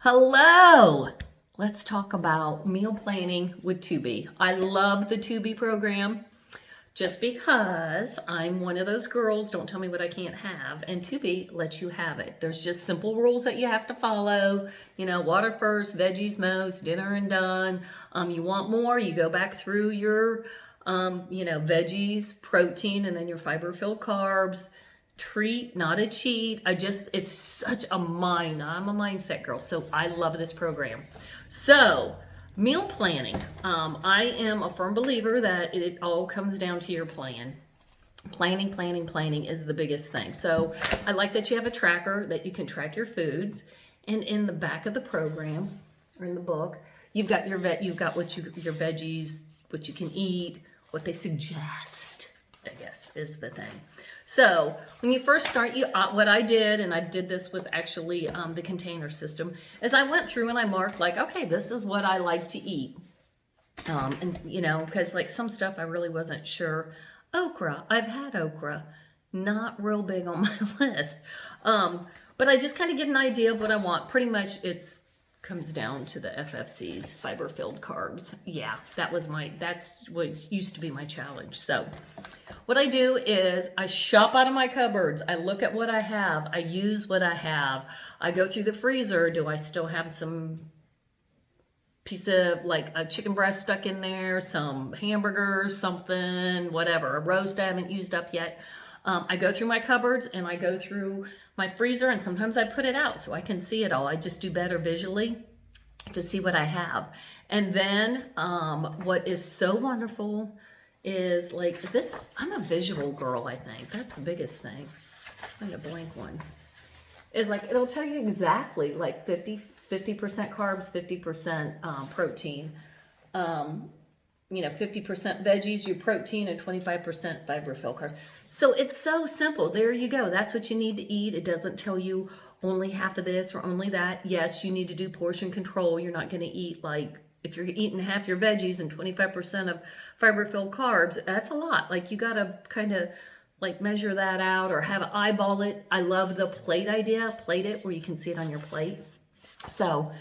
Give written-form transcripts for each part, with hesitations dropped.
Hello! Let's talk about meal planning with Tubi. I love the Tubi program just because I'm one of those girls, don't tell me what I can't have, and Tubi lets you have it. There's just simple rules that you have to follow. You know, water first, veggies most, dinner and done. You want more, you go back through your, veggies, protein, and then your fiber-filled carbs. Treat, not a cheat. It's such a mind. I'm a mindset girl, so I love this program. So, meal planning. I am a firm believer that it all comes down to your plan. Planning is the biggest thing. So, I like that you have a tracker that you can track your foods. And in the back of the program, or in the book, you've got your your veggies, what you can eat, what they suggest, I guess, is the thing. So when you first start, what I did, and I did this with actually the container system, is I went through and I marked like, okay, this is what I like to eat. Because like some stuff I really wasn't sure. Okra, I've had okra, not real big on my list. But I just kind of get an idea of what I want. Pretty much comes down to the FFCs, fiber-filled carbs. Yeah, that's what used to be my challenge. So what I do is I shop out of my cupboards. I look at what I have. I use what I have. I go through the freezer. Do I still have some piece of like a chicken breast stuck in there, some hamburgers, something, whatever, a roast I haven't used up yet. I go through my cupboards and I go through my freezer, and sometimes I put it out so I can see it all. I just do better visually to see what I have. And then what is so wonderful is like this. I'm a visual girl, I think. That's the biggest thing. Find a blank one. Is like it'll tell you exactly like 50% carbs, 50% protein. 50% veggies, your protein, and 25% fiber-filled carbs. So it's so simple. There you go. That's what you need to eat. It doesn't tell you only half of this or only that. Yes, you need to do portion control. You're not going to eat like, if you're eating half your veggies and 25% of fiber-filled carbs, that's a lot. Like you got to kind of like measure that out or have eyeball it. I love the plate idea. Plate it where you can see it on your plate. So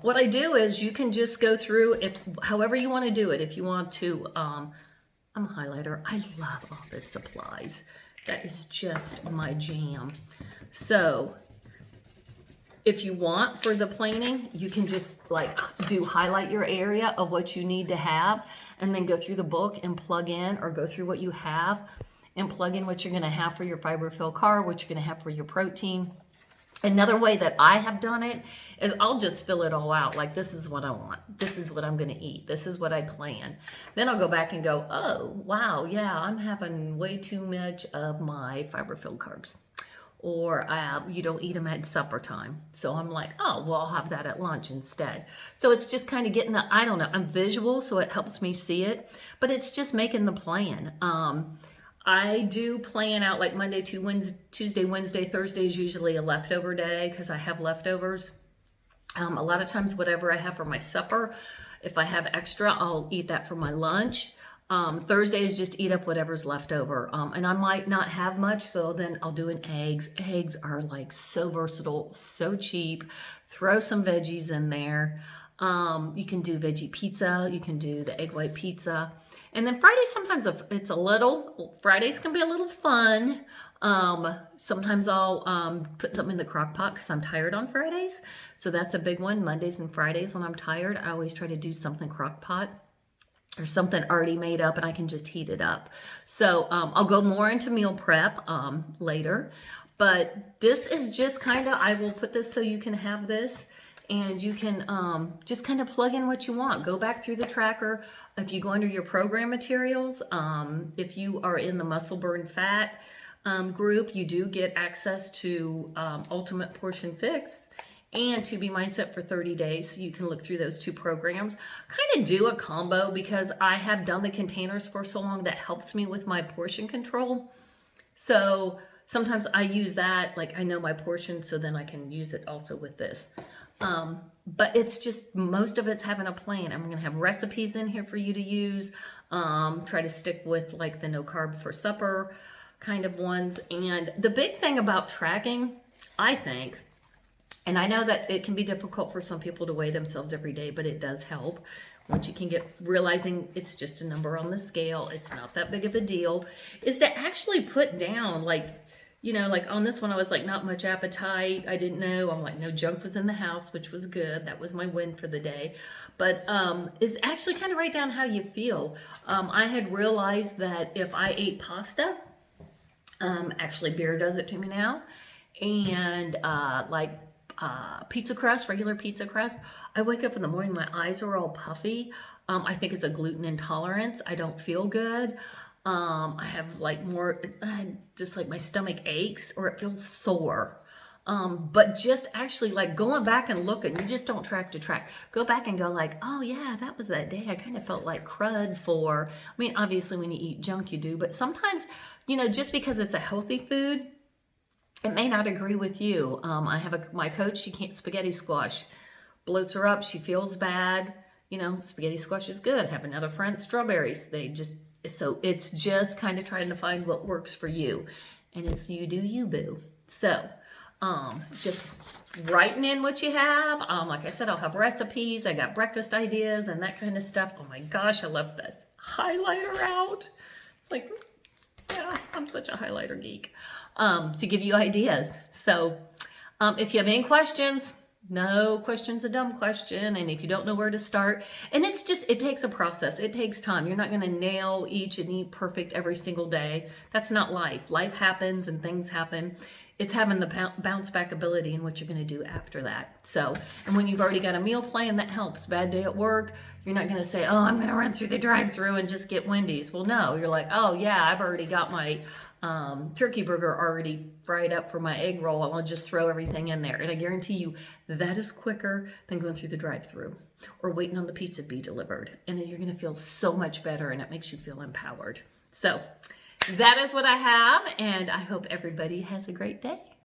what I do is you can just go through however you want to do it. If you want to, I'm a highlighter. I love office supplies. That is just my jam. So if you want for the planning, you can just like highlight your area of what you need to have and then go through the book and plug in, or go through what you have and plug in what you're going to have for your fiber-filled carb, what you're going to have for your protein. Another way that I have done it is I'll just fill it all out. Like, this is what I want. This is what I'm going to eat. This is what I plan. Then I'll go back and go, oh, wow, yeah, I'm having way too much of my fiber-filled carbs. Or you don't eat them at supper time. So I'm like, oh, well, I'll have that at lunch instead. So it's just kind of getting I don't know, I'm visual, so it helps me see it. But it's just making the plan. I do plan out like Monday to Wednesday, Tuesday, Wednesday, Thursday is usually a leftover day because I have leftovers. A lot of times whatever I have for my supper, if I have extra, I'll eat that for my lunch. Thursday is just eat up whatever's left over. And I might not have much, so then I'll do an eggs. Eggs are like so versatile, so cheap. Throw some veggies in there. You can do veggie pizza. You can do the egg white pizza. And then Fridays, sometimes Fridays can be a little fun. Sometimes I'll put something in the crock pot because I'm tired on Fridays. So that's a big one. Mondays and Fridays when I'm tired, I always try to do something crock pot or something already made up and I can just heat it up. So I'll go more into meal prep later. But this is just kind of, I will put this so you can have this. And you can just kind of plug in what you want. Go back through the tracker. If you go under your program materials, if you are in the muscle burn fat group, you do get access to Ultimate Portion Fix and Tubi Mindset for 30 days. So you can look through those two programs. Kind of do a combo because I have done the containers for so long that helps me with my portion control. So sometimes I use that, like I know my portion, so then I can use it also with this. But it's just, most of it's having a plan. I'm going to have recipes in here for you to use. Try to stick with like the no carb for supper kind of ones. And the big thing about tracking, I think, And I know that it can be difficult for some people to weigh themselves every day, but it does help. Once you can get realizing it's just a number on the scale, it's not that big of a deal, is to actually put down, like, you know, like on this one, I was like, not much appetite. I didn't know. I'm like, no junk was in the house, which was good. That was my win for the day. But is actually kind of write down how you feel. I had realized that if I ate pasta, actually beer does it to me now, and pizza crust, regular pizza crust, I wake up in the morning, my eyes are all puffy. I think it's a gluten intolerance. I don't feel good. I have like more, just like my stomach aches or it feels sore. But just actually like going back and looking, you just don't track to track. Go back and go like, oh yeah, that was that day. I kind of felt like crud for, I mean, obviously when you eat junk you do, but sometimes, you know, just because it's a healthy food, it may not agree with you. I have my coach, she can't spaghetti squash. Bloats her up, she feels bad. You know, spaghetti squash is good. Have another friend, strawberries. So it's just kind of trying to find what works for you. And it's you do you, boo. So, just writing in what you have. Like I said, I'll have recipes. I got breakfast ideas and that kind of stuff. Oh my gosh, I love this highlighter out. It's like, yeah, I'm such a highlighter geek. To give you ideas. So if you have any questions, no question's a dumb question. And if you don't know where to start, and it's just, it takes a process. It takes time. You're not going to nail each and eat perfect every single day. That's not life. Life happens and things happen. It's having the bounce back ability and what you're going to do after that. So, and when you've already got a meal plan, that helps. Bad day at work, you're not going to say, oh, I'm going to run through the drive-thru and just get Wendy's. Well, no, you're like, oh yeah, I've already got my turkey burger already fried up for my egg roll. I'll just throw everything in there. And I guarantee you that is quicker than going through the drive-thru or waiting on the pizza to be delivered. And then you're going to feel so much better and it makes you feel empowered. So that is what I have, and I hope everybody has a great day.